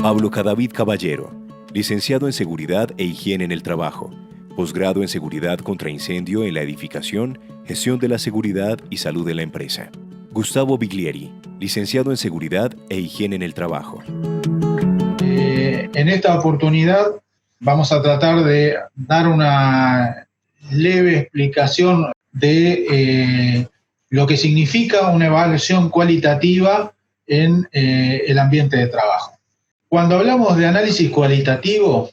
Pablo Cadavid Caballero, licenciado en Seguridad e Higiene en el Trabajo, posgrado en Seguridad contra Incendio en la Edificación, Gestión de la Seguridad y Salud de la Empresa. Gustavo Biglieri, licenciado en Seguridad e Higiene en el Trabajo. En esta oportunidad vamos a tratar de dar una leve explicación de lo que significa una evaluación cualitativa en el ambiente de trabajo. Cuando hablamos de análisis cualitativo,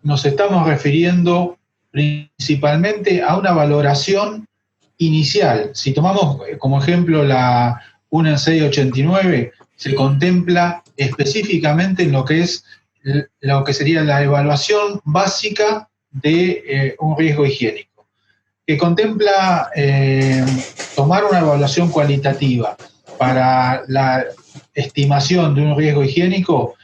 nos estamos refiriendo principalmente a una valoración inicial. Si tomamos como ejemplo la UNED 689, se contempla específicamente en lo que sería la evaluación básica de un riesgo higiénico, que contempla tomar una evaluación cualitativa para la estimación de un riesgo higiénico.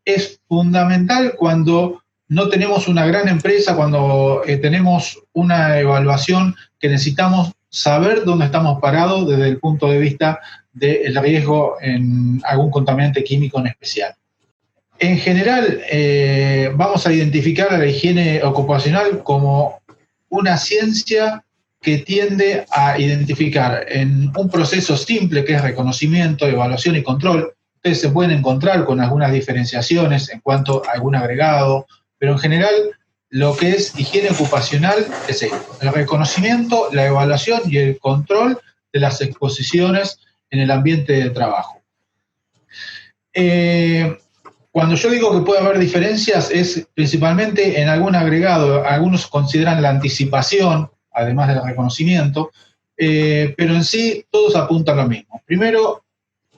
Es fundamental cuando no tenemos una gran empresa, cuando tenemos una evaluación que necesitamos saber dónde estamos parados desde el punto de vista del riesgo en algún contaminante químico en especial. En general, vamos a identificar a la higiene ocupacional como una ciencia que tiende a identificar en un proceso simple que es reconocimiento, evaluación y control. Ustedes se pueden encontrar con algunas diferenciaciones en cuanto a algún agregado, pero en general lo que es higiene ocupacional es esto: el reconocimiento, la evaluación y el control de las exposiciones en el ambiente de trabajo. Cuando yo digo que puede haber diferencias es principalmente en algún agregado. Algunos consideran la anticipación, además del reconocimiento, pero en sí todos apuntan a lo mismo. Primero,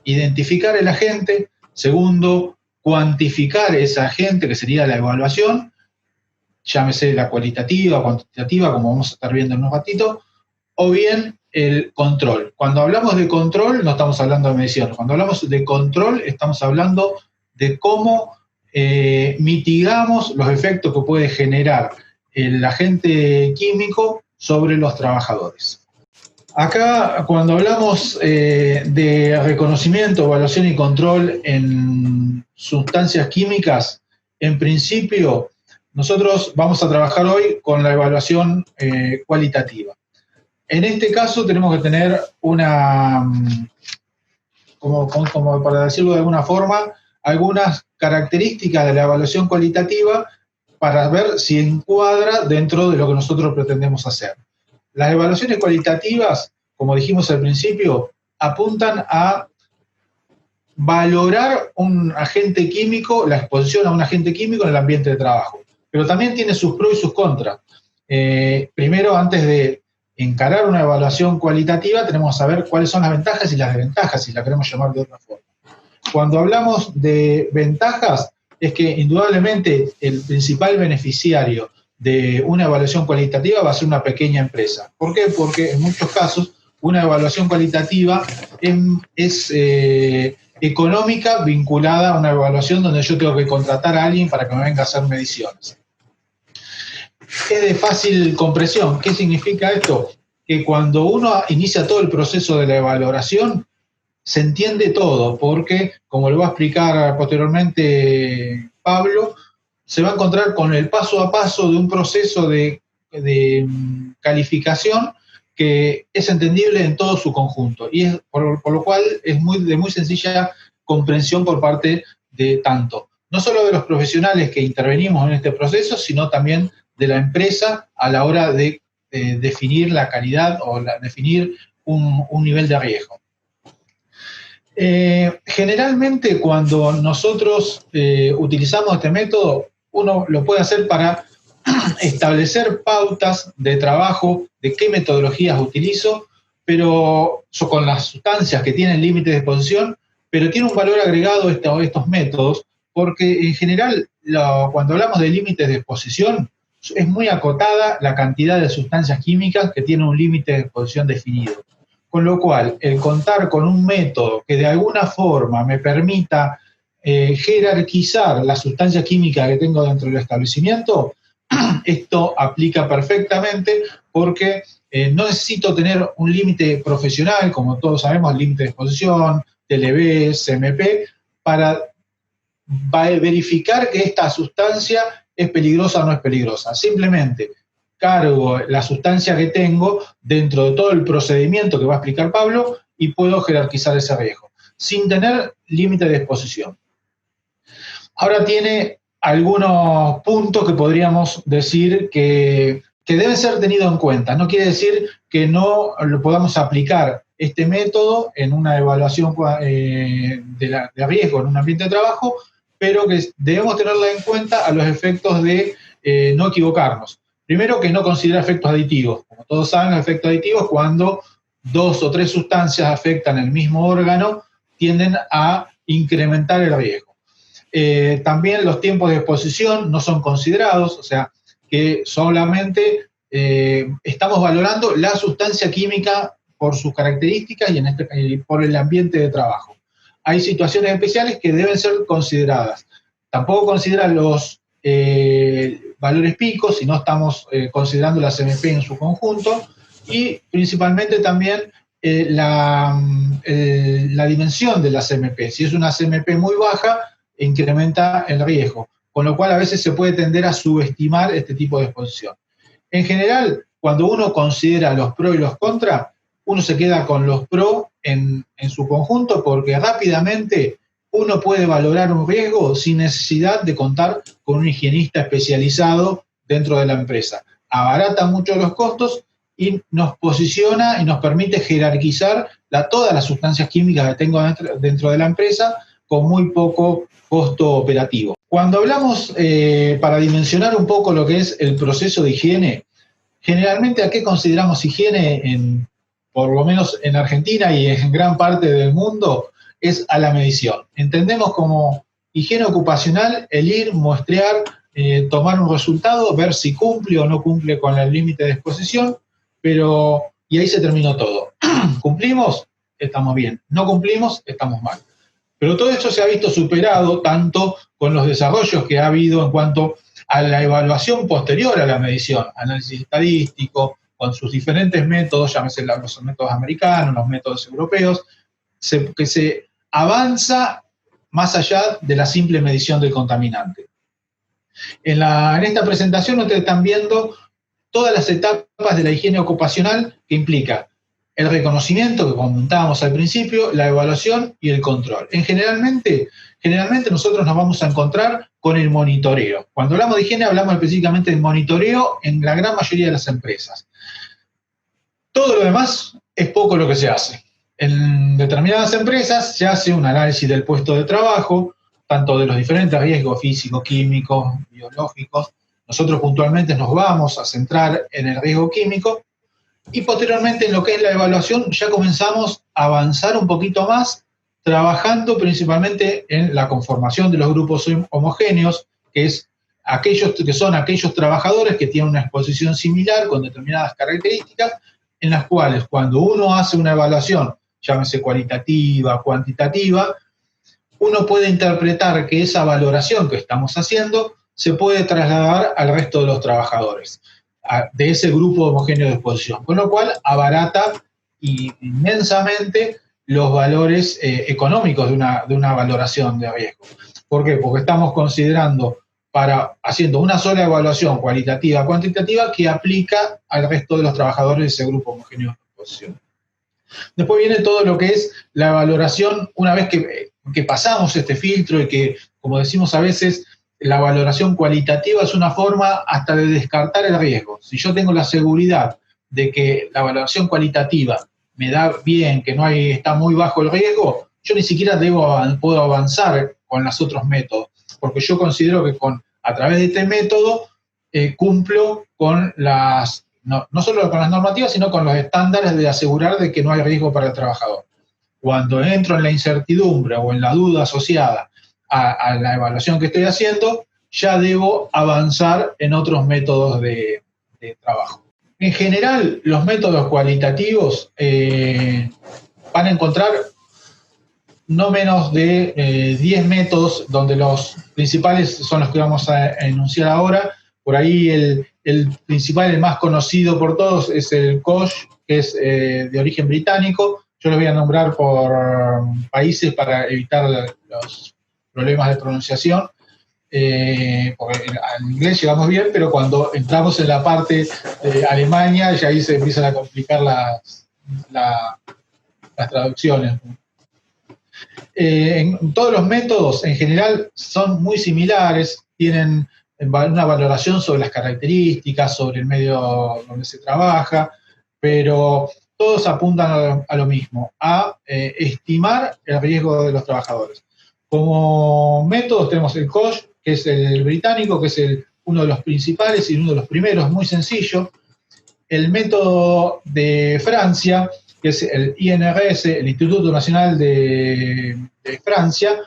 identificar el agente. Segundo, cuantificar ese agente, que sería la evaluación, llámese la cualitativa, cuantitativa, como vamos a estar viendo en un ratito, o bien el control. Cuando hablamos de control no estamos hablando de medición. Cuando hablamos de control estamos hablando de cómo mitigamos los efectos que puede generar el agente químico sobre los trabajadores. Acá, cuando hablamos de reconocimiento, evaluación y control en sustancias químicas, en principio, nosotros vamos a trabajar hoy con la evaluación cualitativa. En este caso tenemos que tener como para decirlo de alguna forma, algunas características de la evaluación cualitativa para ver si encuadra dentro de lo que nosotros pretendemos hacer. Las evaluaciones cualitativas, como dijimos al principio, apuntan a valorar un agente químico, la exposición a un agente químico en el ambiente de trabajo. Pero también tiene sus pros y sus contras. Primero, antes de encarar una evaluación cualitativa, tenemos que saber cuáles son las ventajas y las desventajas, si la queremos llamar de otra forma. Cuando hablamos de ventajas, es que indudablemente el principal beneficiario de una evaluación cualitativa va a ser una pequeña empresa. ¿Por qué? Porque en muchos casos una evaluación cualitativa es económica vinculada a una evaluación donde yo tengo que contratar a alguien para que me venga a hacer mediciones. Es de fácil comprensión. ¿Qué significa esto? Que cuando uno inicia todo el proceso de la evaluación, se entiende todo, porque, como lo va a explicar posteriormente Pablo, se va a encontrar con el paso a paso de un proceso de calificación que es entendible en todo su conjunto, y es, por lo cual es de muy sencilla comprensión por parte de tanto, no solo de los profesionales que intervenimos en este proceso, sino también de la empresa a la hora de definir la calidad o definir un nivel de riesgo. Generalmente cuando nosotros utilizamos este método, uno lo puede hacer para establecer pautas de trabajo, de qué metodologías utilizo, pero con las sustancias que tienen límites de exposición, pero tiene un valor agregado estos métodos, porque en general cuando hablamos de límites de exposición, es muy acotada la cantidad de sustancias químicas que tienen un límite de exposición definido. Con lo cual, el contar con un método que de alguna forma me permita jerarquizar la sustancia química que tengo dentro del establecimiento, esto aplica perfectamente porque no necesito tener un límite profesional, como todos sabemos, límite de exposición, TLB, CMP, para va a verificar que esta sustancia es peligrosa o no es peligrosa. Simplemente cargo la sustancia que tengo dentro de todo el procedimiento que va a explicar Pablo y puedo jerarquizar ese riesgo, sin tener límite de exposición. Ahora tiene algunos puntos que podríamos decir que deben ser tenidos en cuenta. No quiere decir que no lo podamos aplicar este método en una evaluación de riesgo en un ambiente de trabajo, pero que debemos tenerla en cuenta a los efectos de no equivocarnos. Primero, que no considera efectos aditivos. Como todos saben, los efectos aditivos, cuando 2 o 3 sustancias afectan el mismo órgano, tienden a incrementar el riesgo. También los tiempos de exposición no son considerados, o sea, que solamente estamos valorando la sustancia química por sus características y por el ambiente de trabajo. Hay situaciones especiales que deben ser consideradas. Tampoco consideran los valores picos, si no estamos considerando la CMP en su conjunto, y principalmente también la dimensión de la CMP. Si es una CMP muy baja, incrementa el riesgo, con lo cual a veces se puede tender a subestimar este tipo de exposición. En general, cuando uno considera los pros y los contras, uno se queda con los pros en su conjunto, porque rápidamente uno puede valorar un riesgo sin necesidad de contar con un higienista especializado dentro de la empresa. Abarata mucho los costos y nos posiciona y nos permite jerarquizar todas las sustancias químicas que tengo dentro de la empresa con muy poco costo operativo. Cuando hablamos, para dimensionar un poco lo que es el proceso de higiene, generalmente ¿a qué consideramos higiene? Por lo menos en Argentina y en gran parte del mundo, es a la medición. Entendemos como higiene ocupacional el ir, muestrear, tomar un resultado, ver si cumple o no cumple con el límite de exposición, y ahí se terminó todo. ¿Cumplimos? Estamos bien. ¿No cumplimos? Estamos mal. Pero todo esto se ha visto superado tanto con los desarrollos que ha habido en cuanto a la evaluación posterior a la medición, análisis estadístico, con sus diferentes métodos, llámese los métodos americanos, los métodos europeos, que se avanza más allá de la simple medición del contaminante. En esta presentación ustedes están viendo todas las etapas de la higiene ocupacional que implica el reconocimiento, que comentábamos al principio, la evaluación y el control. Generalmente nosotros nos vamos a encontrar con el monitoreo. Cuando hablamos de higiene hablamos específicamente del monitoreo en la gran mayoría de las empresas. Todo lo demás es poco lo que se hace. En determinadas empresas se hace un análisis del puesto de trabajo, tanto de los diferentes riesgos físicos, químicos, biológicos. Nosotros puntualmente nos vamos a centrar en el riesgo químico, y posteriormente en lo que es la evaluación ya comenzamos a avanzar un poquito más, trabajando principalmente en la conformación de los grupos homogéneos, que son aquellos trabajadores que tienen una exposición similar con determinadas características, en las cuales cuando uno hace una evaluación, llámese cualitativa, cuantitativa, uno puede interpretar que esa valoración que estamos haciendo se puede trasladar al resto de los trabajadores de ese grupo homogéneo de exposición, con lo cual abarata inmensamente los valores económicos de una valoración de riesgo. ¿Por qué? Porque estamos considerando, haciendo una sola evaluación cualitativa, cuantitativa, que aplica al resto de los trabajadores de ese grupo homogéneo de exposición. Después viene todo lo que es la valoración, una vez que pasamos este filtro y que, como decimos a veces, la valoración cualitativa es una forma hasta de descartar el riesgo. Si yo tengo la seguridad de que la valoración cualitativa me da bien, que está muy bajo el riesgo, yo ni siquiera puedo avanzar con los otros métodos, porque yo considero que a través de este método cumplo con no solo con las normativas, sino con los estándares de asegurar de que no hay riesgo para el trabajador. Cuando entro en la incertidumbre o en la duda asociada a la evaluación que estoy haciendo, ya debo avanzar en otros métodos de trabajo. En general, los métodos cualitativos van a encontrar no menos de 10 métodos, donde los principales son los que vamos a enunciar ahora. Por ahí el principal, el más conocido por todos, es el COSH, que es de origen británico. Yo los voy a nombrar por países para evitar los problemas de pronunciación, porque en inglés llegamos bien, pero cuando entramos en la parte de Alemania, ya ahí se empiezan a complicar las traducciones. Todos los métodos en general son muy similares, tienen una valoración sobre las características, sobre el medio donde se trabaja, pero todos apuntan a lo mismo, a estimar el riesgo de los trabajadores. Como métodos tenemos el COSH, que es el británico, que es uno de los principales y uno de los primeros, muy sencillo. El método de Francia, que es el INRS, el Instituto Nacional de Francia,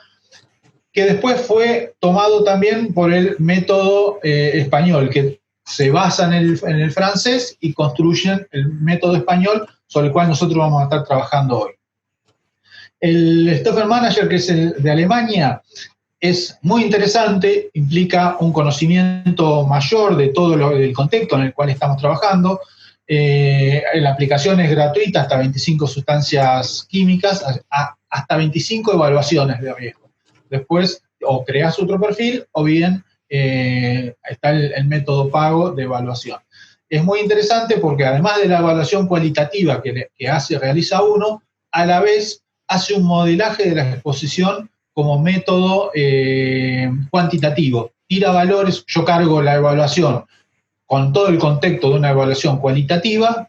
que después fue tomado también por el método español, que se basa en el francés y construyen el método español sobre el cual nosotros vamos a estar trabajando hoy. El Stoffer Manager, que es el de Alemania, es muy interesante, implica un conocimiento mayor de todo el contexto en el cual estamos trabajando. La aplicación es gratuita, hasta 25 sustancias químicas, hasta 25 evaluaciones de riesgo. Después, o creas otro perfil, o bien está el método pago de evaluación. Es muy interesante porque además de la evaluación cualitativa que realiza uno, a la vez hace un modelaje de la exposición como método cuantitativo. Tira valores, yo cargo la evaluación con todo el contexto de una evaluación cualitativa,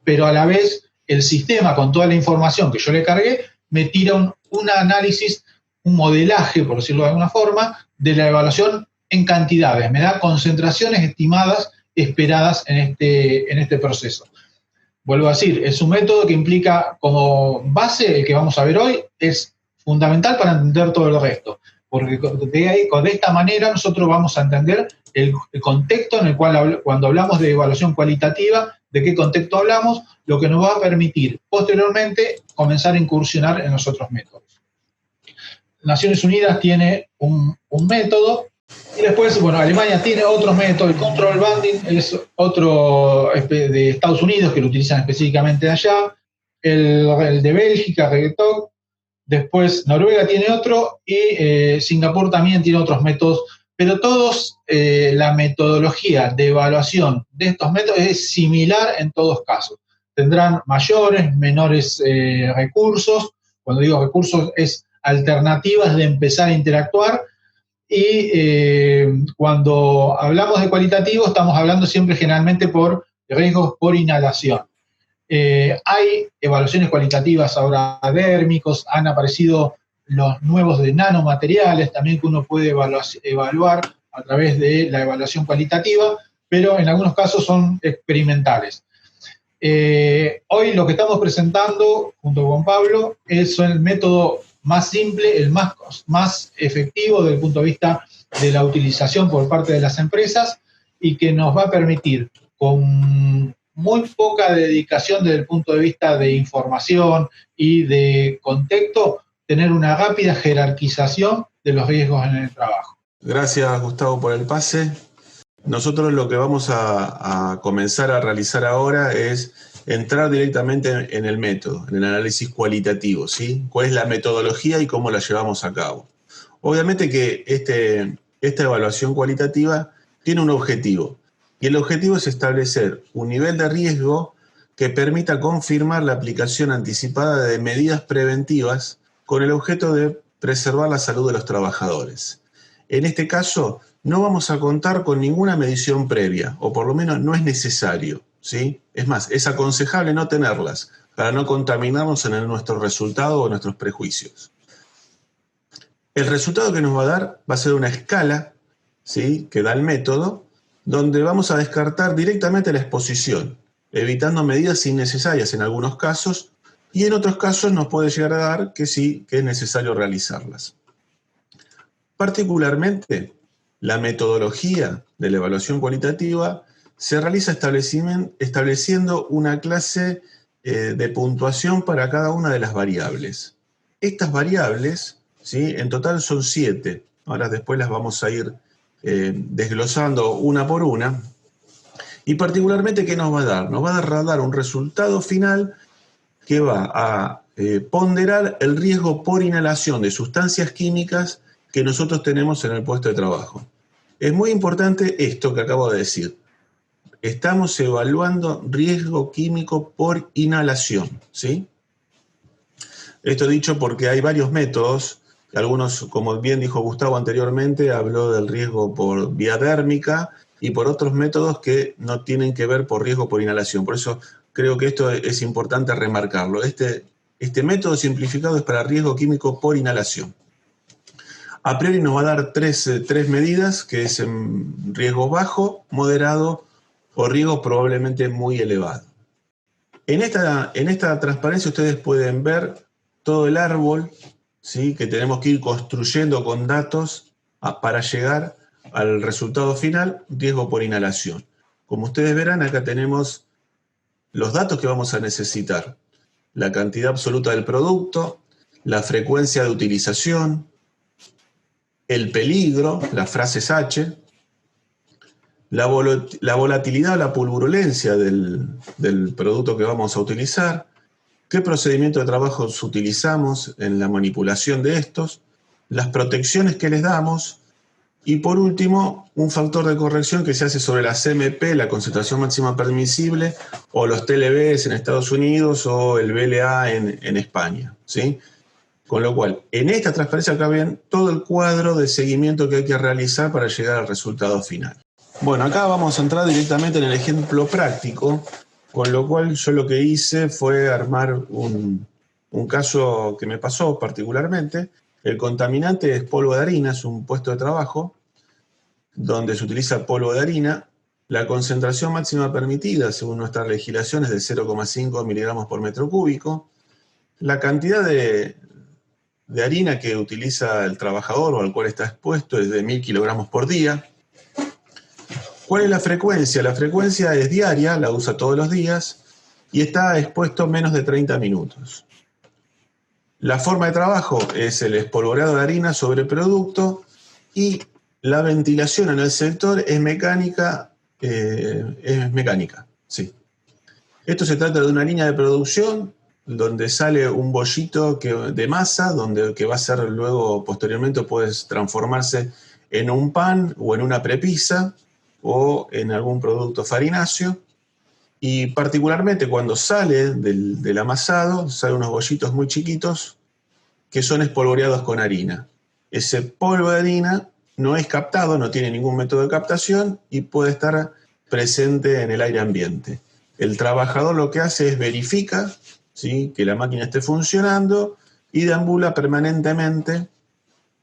pero a la vez el sistema, con toda la información que yo le cargué, me tira un análisis, un modelaje, por decirlo de alguna forma, de la evaluación en cantidades. Me da concentraciones estimadas, esperadas en este proceso. Vuelvo a decir, es un método que implica como base, el que vamos a ver hoy, es fundamental para entender todo el resto, porque de esta manera nosotros vamos a entender el contexto en el cual, cuando hablamos de evaluación cualitativa, de qué contexto hablamos, lo que nos va a permitir posteriormente comenzar a incursionar en los otros métodos. Naciones Unidas tiene un método, y después, bueno, Alemania tiene otro método. El control banding es otro de Estados Unidos, que lo utilizan específicamente allá. El de Bélgica, Regetok. Después Noruega tiene otro y Singapur también tiene otros métodos. Pero todos, la metodología de evaluación de estos métodos es similar en todos casos. Tendrán mayores, menores recursos. Cuando digo recursos, es alternativas de empezar a interactuar. Y cuando hablamos de cualitativo, estamos hablando siempre generalmente por riesgos por inhalación. Hay evaluaciones cualitativas ahora dérmicos, han aparecido los nuevos de nanomateriales, también que uno puede evaluar a través de la evaluación cualitativa, pero en algunos casos son experimentales. Hoy lo que estamos presentando, junto con Pablo, es el método más simple, el más efectivo desde el punto de vista de la utilización por parte de las empresas y que nos va a permitir, con muy poca dedicación desde el punto de vista de información y de contexto, tener una rápida jerarquización de los riesgos en el trabajo. Gracias, Gustavo, por el pase. Nosotros lo que vamos a comenzar a realizar ahora es entrar directamente en el método, en el análisis cualitativo, ¿sí? ¿Cuál es la metodología y cómo la llevamos a cabo? Obviamente que esta evaluación cualitativa tiene un objetivo, y el objetivo es establecer un nivel de riesgo que permita confirmar la aplicación anticipada de medidas preventivas con el objeto de preservar la salud de los trabajadores. En este caso, no vamos a contar con ninguna medición previa, o por lo menos no es necesario, ¿sí? Es más, es aconsejable no tenerlas para no contaminarnos en nuestro resultado o nuestros prejuicios. El resultado que nos va a dar va a ser una escala, ¿sí?, que da el método, donde vamos a descartar directamente la exposición, evitando medidas innecesarias en algunos casos, y en otros casos nos puede llegar a dar que sí, que es necesario realizarlas. Particularmente, la metodología de la evaluación cualitativa se realiza estableciendo una clase de puntuación para cada una de las variables. Estas variables, ¿sí?, en total son 7. Ahora después las vamos a ir desglosando una por una. Y particularmente, ¿qué nos va a dar? Nos va a dar un resultado final que va a ponderar el riesgo por inhalación de sustancias químicas que nosotros tenemos en el puesto de trabajo. Es muy importante esto que acabo de decir. Estamos evaluando riesgo químico por inhalación, ¿sí? Esto dicho porque hay varios métodos, algunos, como bien dijo Gustavo anteriormente, habló del riesgo por vía dérmica y por otros métodos que no tienen que ver por riesgo por inhalación. Por eso creo que esto es importante remarcarlo. Este método simplificado es para riesgo químico por inhalación. A priori nos va a dar tres medidas, que es riesgo bajo, moderado o riesgo probablemente muy elevado. En esta transparencia ustedes pueden ver todo el árbol, ¿sí?, que tenemos que ir construyendo con datos para llegar al resultado final, riesgo por inhalación. Como ustedes verán, acá tenemos los datos que vamos a necesitar. La cantidad absoluta del producto, la frecuencia de utilización, el peligro, las frases H, la volatilidad o la pulverulencia del producto que vamos a utilizar, qué procedimiento de trabajo utilizamos en la manipulación de estos, las protecciones que les damos y por último un factor de corrección que se hace sobre la CMP, la concentración máxima permisible, o los TLBs en Estados Unidos o el BLA en España, ¿sí? Con lo cual, en esta transparencia acá ven todo el cuadro de seguimiento que hay que realizar para llegar al resultado final. Bueno, acá vamos a entrar directamente en el ejemplo práctico, con lo cual yo lo que hice fue armar un caso que me pasó particularmente. El contaminante es polvo de harina, es un puesto de trabajo donde se utiliza polvo de harina. La concentración máxima permitida, según nuestra legislación, es de 0,5 miligramos por metro cúbico. La cantidad de harina que utiliza el trabajador o al cual está expuesto es de 1000 kilogramos por día. ¿Cuál es la frecuencia? La frecuencia es diaria, la usa todos los días y está expuesto menos de 30 minutos. La forma de trabajo es el espolvoreado de harina sobre producto y la ventilación en el sector es mecánica, sí. Esto se trata de una línea de producción donde sale un bollito de masa, que va a ser luego, posteriormente, puede transformarse en un pan o en una prepisa o en algún producto farináceo. Y particularmente cuando sale del amasado, salen unos bollitos muy chiquitos que son espolvoreados con harina. Ese polvo de harina no es captado, no tiene ningún método de captación y puede estar presente en el aire ambiente. El trabajador lo que hace es verifica, ¿sí?, que la máquina esté funcionando y deambula permanentemente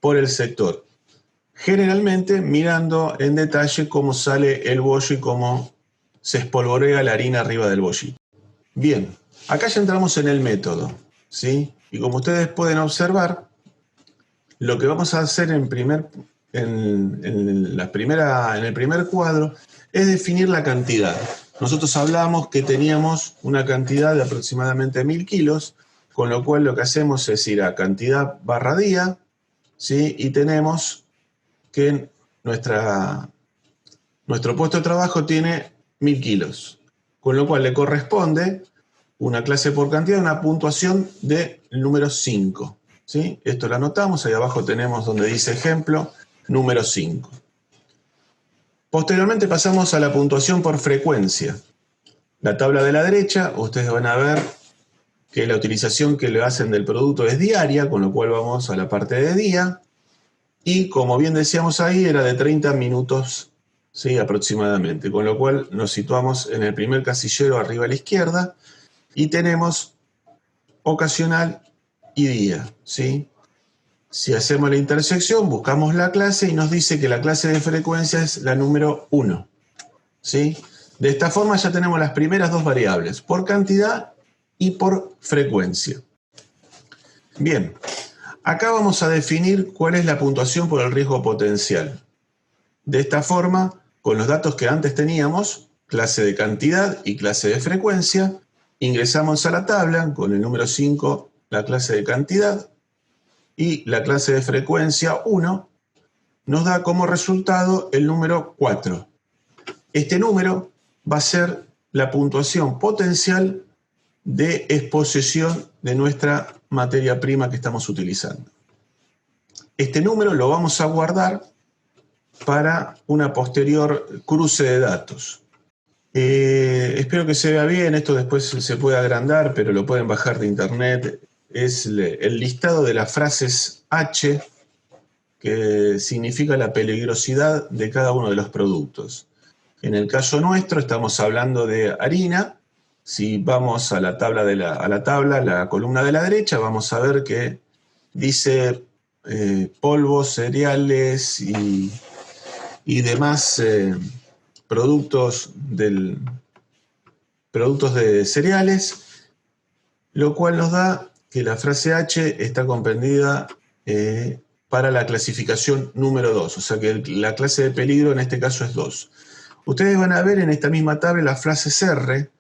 por el sector. Generalmente mirando en detalle cómo sale el bollo y cómo se espolvorea la harina arriba del bollito. Bien, acá ya entramos en el método, ¿sí? Y como ustedes pueden observar, lo que vamos a hacer en el primer cuadro es definir la cantidad. Nosotros hablamos que teníamos una cantidad de aproximadamente 1000 kilos, con lo cual lo que hacemos es ir a cantidad barra día, ¿sí? Y tenemos que nuestro puesto de trabajo tiene 1000 kilos, con lo cual le corresponde una clase por cantidad, una puntuación de número 5, ¿sí? Esto lo anotamos, ahí abajo tenemos donde dice ejemplo, número 5. Posteriormente pasamos a la puntuación por frecuencia. La tabla de la derecha, ustedes van a ver que la utilización que le hacen del producto es diaria, con lo cual vamos a la parte de día. Y como bien decíamos ahí, era de 30 minutos, ¿sí?, aproximadamente, con lo cual nos situamos en el primer casillero arriba a la izquierda y tenemos ocasional y día, ¿sí? Si hacemos la intersección, buscamos la clase y nos dice que la clase de frecuencia es la número 1, ¿sí? De esta forma ya tenemos las primeras dos variables, por cantidad y por frecuencia. Bien, acá vamos a definir cuál es la puntuación por el riesgo potencial. De esta forma, con los datos que antes teníamos, clase de cantidad y clase de frecuencia, ingresamos a la tabla con el número 5, la clase de cantidad, y la clase de frecuencia 1 nos da como resultado el número 4. Este número va a ser la puntuación potencial de exposición de nuestra materia prima que estamos utilizando. este número lo vamos a guardar para una posterior cruce de datos. Espero que se vea bien, esto después se puede agrandar, pero lo pueden bajar de internet. Es el listado de las frases H, que significa la peligrosidad de cada uno de los productos. En el caso nuestro estamos hablando de harina. Si vamos a la la columna de la derecha, vamos a ver que dice polvos, cereales y demás productos de cereales, lo cual nos da que la frase H está comprendida para la clasificación número 2, o sea que la clase de peligro en este caso es 2. Ustedes van a ver en esta misma tabla las frases R,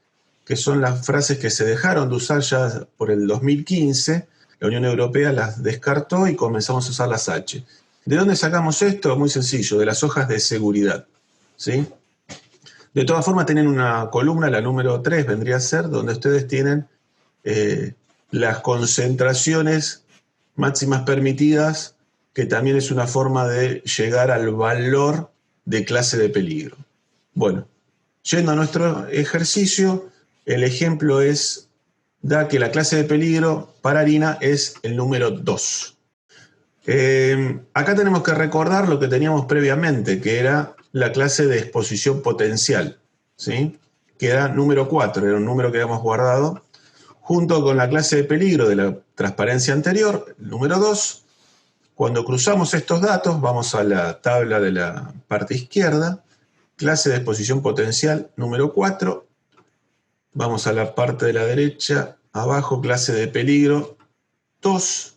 que son las frases que se dejaron de usar ya por el 2015, la Unión Europea las descartó y comenzamos a usar las H. ¿De dónde sacamos esto? Muy sencillo, de las hojas de seguridad, ¿sí? De todas formas tienen una columna, la número 3 vendría a ser, donde ustedes tienen las concentraciones máximas permitidas, que también es una forma de llegar al valor de clase de peligro. Bueno, yendo a nuestro ejercicio, el ejemplo da que la clase de peligro para harina es el número 2. Acá tenemos que recordar lo que teníamos previamente, que era la clase de exposición potencial, ¿sí? Que era número 4, era un número que habíamos guardado, junto con la clase de peligro de la transparencia anterior, número 2. Cuando cruzamos estos datos, vamos a la tabla de la parte izquierda, clase de exposición potencial número 4, vamos a la parte de la derecha, abajo clase de peligro 2,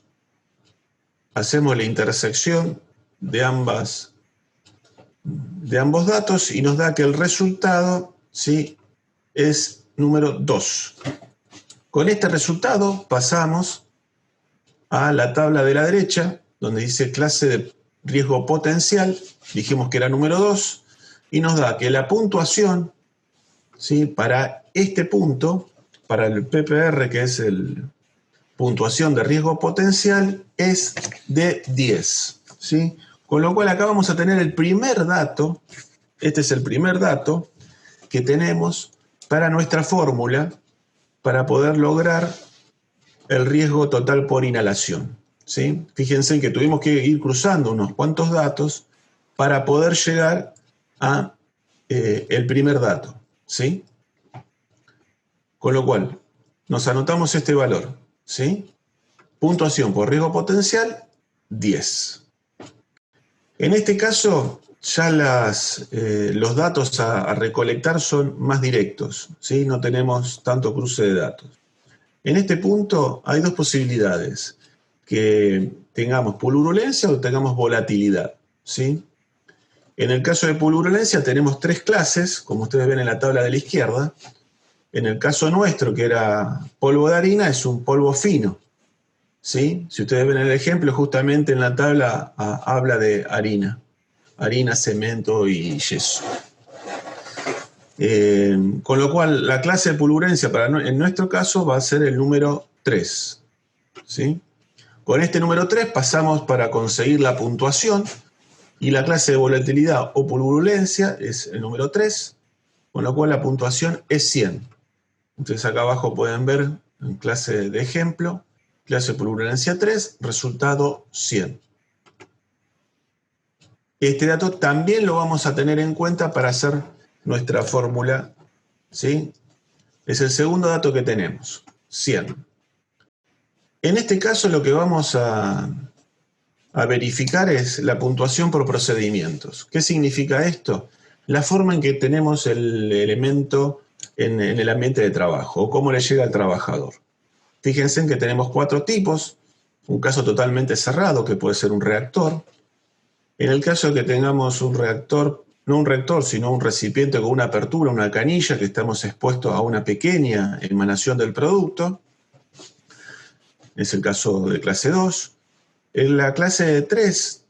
hacemos la intersección de ambos datos y nos da que el resultado, ¿sí?, es número 2. Con este resultado pasamos a la tabla de la derecha, donde dice clase de riesgo potencial, dijimos que era número 2, y nos da que la puntuación, ¿sí?, para este punto, para el PPR, que es el puntuación de riesgo potencial, es de 10, ¿sí? Con lo cual acá vamos a tener el primer dato, este es el primer dato que tenemos para nuestra fórmula para poder lograr el riesgo total por inhalación, ¿sí? Fíjense que tuvimos que ir cruzando unos cuantos datos para poder llegar a el primer dato, ¿sí? Con lo cual, nos anotamos este valor, ¿sí? Puntuación por riesgo potencial, 10. En este caso, ya los datos a recolectar son más directos, ¿sí? No tenemos tanto cruce de datos. En este punto hay dos posibilidades, que tengamos pululencia o tengamos volatilidad, ¿sí? En el caso de pululencia tenemos 3 clases, como ustedes ven en la tabla de la izquierda. En el caso nuestro, que era polvo de harina, es un polvo fino, ¿sí? Si ustedes ven el ejemplo, justamente en la tabla habla de harina, cemento y yeso. Con lo cual, la clase de pululencia en nuestro caso va a ser el número 3, ¿sí? Con este número 3 pasamos para conseguir la puntuación, y la clase de volatilidad o pululencia es el número 3, con lo cual la puntuación es 100. Entonces acá abajo pueden ver en clase de ejemplo, clase de pululencia 3, resultado 100. Este dato también lo vamos a tener en cuenta para hacer nuestra fórmula, ¿sí? Es el segundo dato que tenemos, 100. En este caso lo que vamos a verificar es la puntuación por procedimientos. ¿Qué significa esto? La forma en que tenemos el elemento en el ambiente de trabajo, o cómo le llega al trabajador. Fíjense en que tenemos 4 tipos, un caso totalmente cerrado, que puede ser un reactor. En el caso de que tengamos un reactor, no un reactor, sino un recipiente con una apertura, una canilla, que estamos expuestos a una pequeña emanación del producto, es el caso de clase 2. En la clase de 3,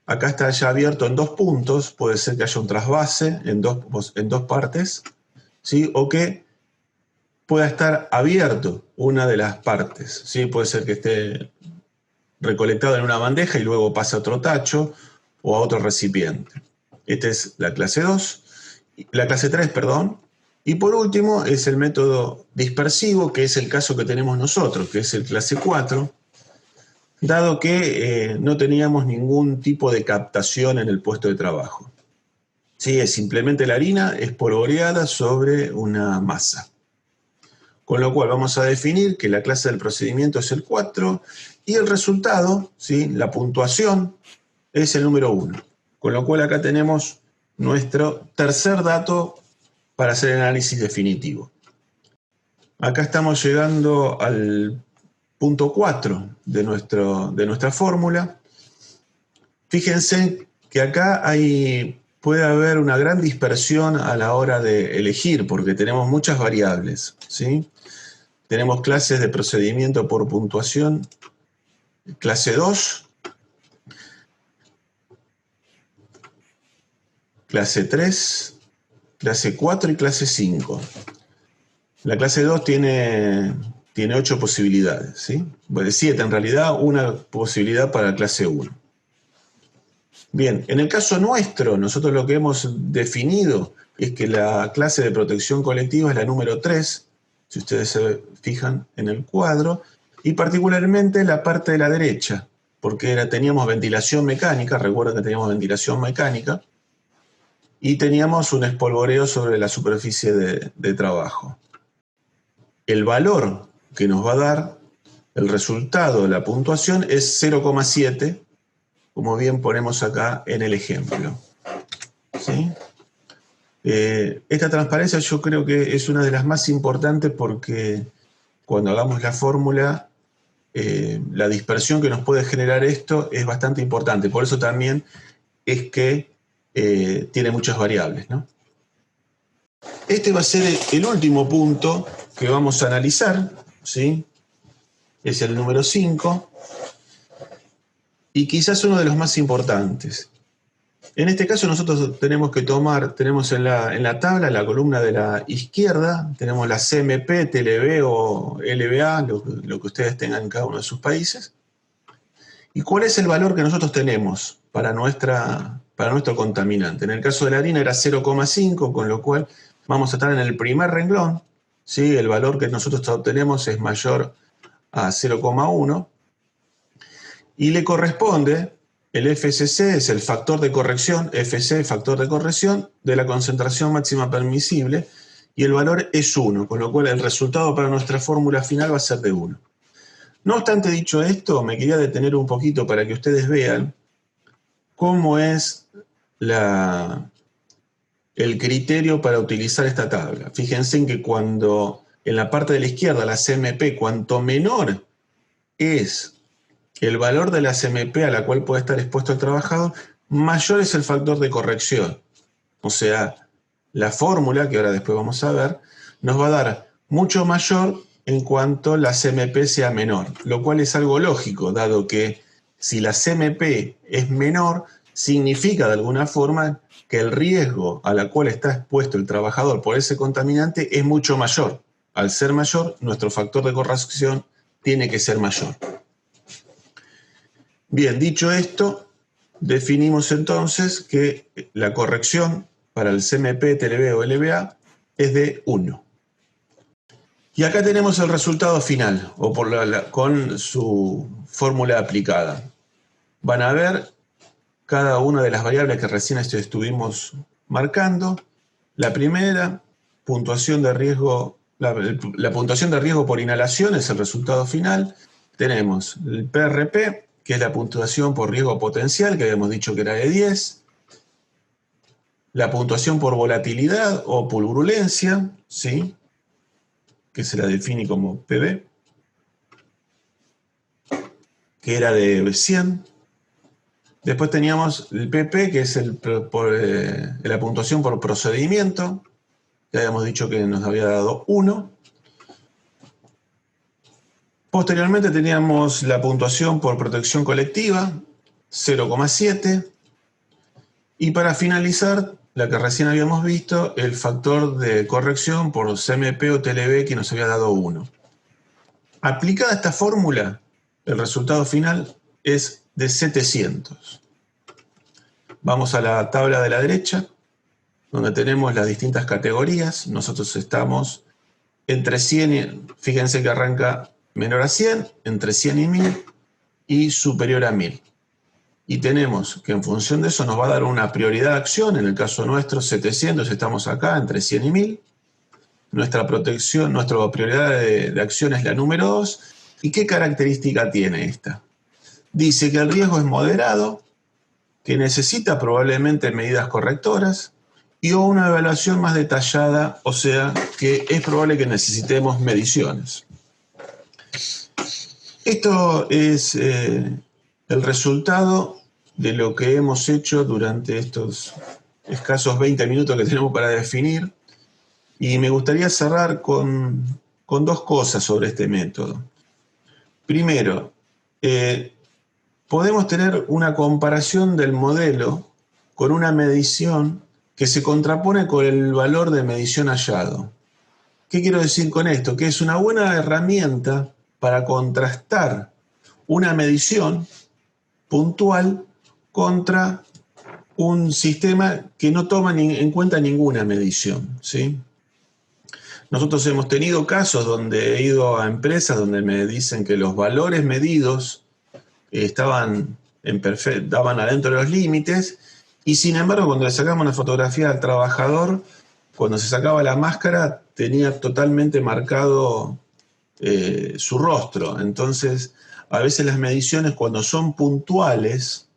acá está ya abierto en 2 puntos, puede ser que haya un trasvase en dos partes, ¿sí? O que pueda estar abierto una de las partes, ¿sí? Puede ser que esté recolectado en una bandeja y luego pasa a otro tacho o a otro recipiente. Esta es la clase 2, la clase 3, perdón. Y por último es el método dispersivo, que es el caso que tenemos nosotros, que es el clase 4, dado que no teníamos ningún tipo de captación en el puesto de trabajo. Sí, es simplemente la harina espolvoreada sobre una masa. Con lo cual vamos a definir que la clase del procedimiento es el 4 y el resultado, ¿sí?, la puntuación, es el número 1. Con lo cual acá tenemos nuestro tercer dato para hacer el análisis definitivo. Acá estamos llegando al punto 4 de nuestra fórmula. Fíjense que acá puede haber una gran dispersión a la hora de elegir, porque tenemos muchas variables, ¿sí? Tenemos clases de procedimiento por puntuación, clase 2, clase 3, clase 4 y clase 5. La clase 2 tiene 8 posibilidades, ¿sí? Bueno, 7 en realidad, una posibilidad para la clase 1. Bien, en el caso nuestro, nosotros lo que hemos definido es que la clase de protección colectiva es la número 3, si ustedes se fijan en el cuadro, y particularmente la parte de la derecha, porque teníamos ventilación mecánica, recuerden que teníamos ventilación mecánica, y teníamos un espolvoreo sobre la superficie de trabajo. El valor que nos va a dar el resultado de la puntuación es 0,7, como bien ponemos acá en el ejemplo. ¿Sí? Esta transparencia yo creo que es una de las más importantes porque cuando hagamos la fórmula, la dispersión que nos puede generar esto es bastante importante. Por eso también es que tiene muchas variables, ¿no? Este va a ser el último punto que vamos a analizar, ¿sí? Es el número 5 y quizás uno de los más importantes. En este caso nosotros tenemos en la tabla, en la columna de la izquierda, tenemos la CMP, TLB o LBA, lo que ustedes tengan en cada uno de sus países. ¿Y cuál es el valor que nosotros tenemos para nuestro contaminante? En el caso de la harina era 0,5, con lo cual vamos a estar en el primer renglón, ¿sí? El valor que nosotros obtenemos es mayor a 0,1 y le corresponde el FCC, es el factor de corrección, FC, factor de corrección de la concentración máxima permisible, y el valor es 1, con lo cual el resultado para nuestra fórmula final va a ser de 1. No obstante, dicho esto, me quería detener un poquito para que ustedes vean cómo es el criterio para utilizar esta tabla. Fíjense en que cuando en la parte de la izquierda, la CMP, cuanto menor es el valor de la CMP a la cual puede estar expuesto el trabajador, mayor es el factor de corrección. O sea, la fórmula, que ahora después vamos a ver, nos va a dar mucho mayor en cuanto la CMP sea menor, lo cual es algo lógico, dado que si la CMP es menor, significa de alguna forma que el riesgo a la cual está expuesto el trabajador por ese contaminante es mucho mayor. Al ser mayor, nuestro factor de corrección tiene que ser mayor. Bien, dicho esto, definimos entonces que la corrección para el CMP, TLB o LBA es de 1. Y acá tenemos el resultado final, o con su fórmula aplicada. Van a ver cada una de las variables que recién estuvimos marcando. La primera, puntuación de riesgo, la puntuación de riesgo por inhalación es el resultado final. Tenemos el PRP, que es la puntuación por riesgo potencial, que habíamos dicho que era de 10. La puntuación por volatilidad o pulverulencia, ¿sí?, que se la define como PB, que era de 100. Después teníamos el PP, que es la puntuación por procedimiento, que habíamos dicho que nos había dado 1. Posteriormente teníamos la puntuación por protección colectiva, 0,7. Y para finalizar, la que recién habíamos visto, el factor de corrección por CMP o TLB, que nos había dado 1. Aplicada esta fórmula, el resultado final es de 700. Vamos a la tabla de la derecha, donde tenemos las distintas categorías. Nosotros estamos entre 100, fíjense que arranca menor a 100, entre 100 y 1000 y superior a 1000. Y tenemos que en función de eso nos va a dar una prioridad de acción. En el caso nuestro, 700, estamos acá entre 100 y 1000. Nuestra prioridad de acción es la número 2. ¿Y qué característica tiene esta? Dice que el riesgo es moderado, que necesita probablemente medidas correctoras y una evaluación más detallada, o sea, que es probable que necesitemos mediciones. Esto es el resultado de lo que hemos hecho durante estos escasos 20 minutos que tenemos para definir, y me gustaría cerrar con dos cosas sobre este método. Primero, podemos tener una comparación del modelo con una medición que se contrapone con el valor de medición hallado. ¿Qué quiero decir con esto? Que es una buena herramienta para contrastar una medición puntual contra un sistema que no toma en cuenta ninguna medición, ¿sí? Nosotros hemos tenido casos donde he ido a empresas donde me dicen que los valores medidos daban adentro de los límites, y sin embargo cuando le sacamos una fotografía al trabajador, cuando se sacaba la máscara tenía totalmente marcado su rostro. Entonces a veces las mediciones, cuando son puntuales,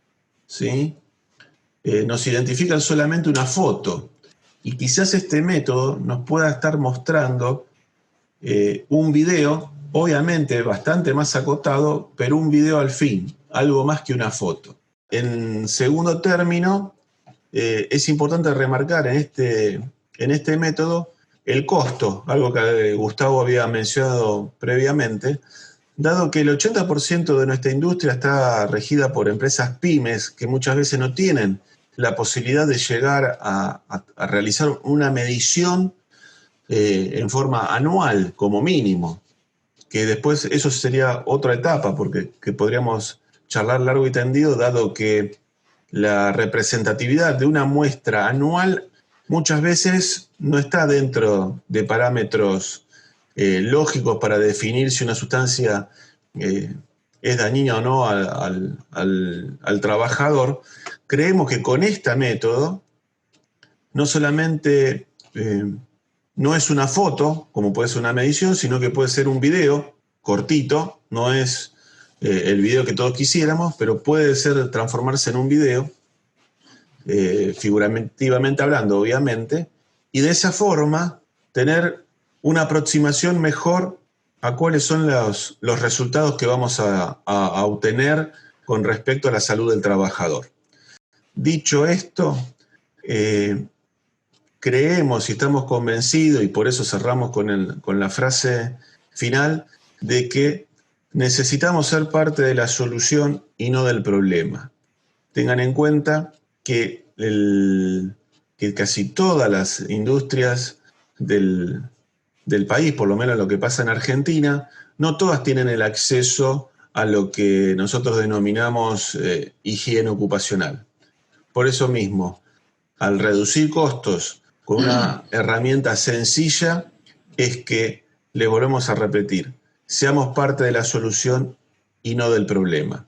¿sí?, nos identifican solamente una foto, y quizás este método nos pueda estar mostrando un video, obviamente bastante más acotado, pero un video al fin, algo más que una foto. En segundo término, es importante remarcar en este método el costo, algo que Gustavo había mencionado previamente, dado que el 80% de nuestra industria está regida por empresas pymes que muchas veces no tienen la posibilidad de llegar a realizar una medición en forma anual como mínimo, que después eso sería otra etapa, porque que podríamos charlar largo y tendido, dado que la representatividad de una muestra anual muchas veces no está dentro de parámetros lógicos para definir si una sustancia es dañina o no al trabajador. Creemos que con este método no solamente no es una foto, como puede ser una medición, sino que puede ser un video cortito, no es el video que todos quisiéramos, pero puede transformarse en un video, figurativamente hablando, obviamente, y de esa forma tener una aproximación mejor a cuáles son los resultados que vamos a obtener con respecto a la salud del trabajador. Dicho esto, creemos y estamos convencidos, y por eso cerramos con la frase final, de que necesitamos ser parte de la solución y no del problema. Tengan en cuenta que casi todas las industrias del país, por lo menos lo que pasa en Argentina, no todas tienen el acceso a lo que nosotros denominamos higiene ocupacional. Por eso mismo, al reducir costos con una herramienta sencilla, es que le volvemos a repetir, seamos parte de la solución y no del problema.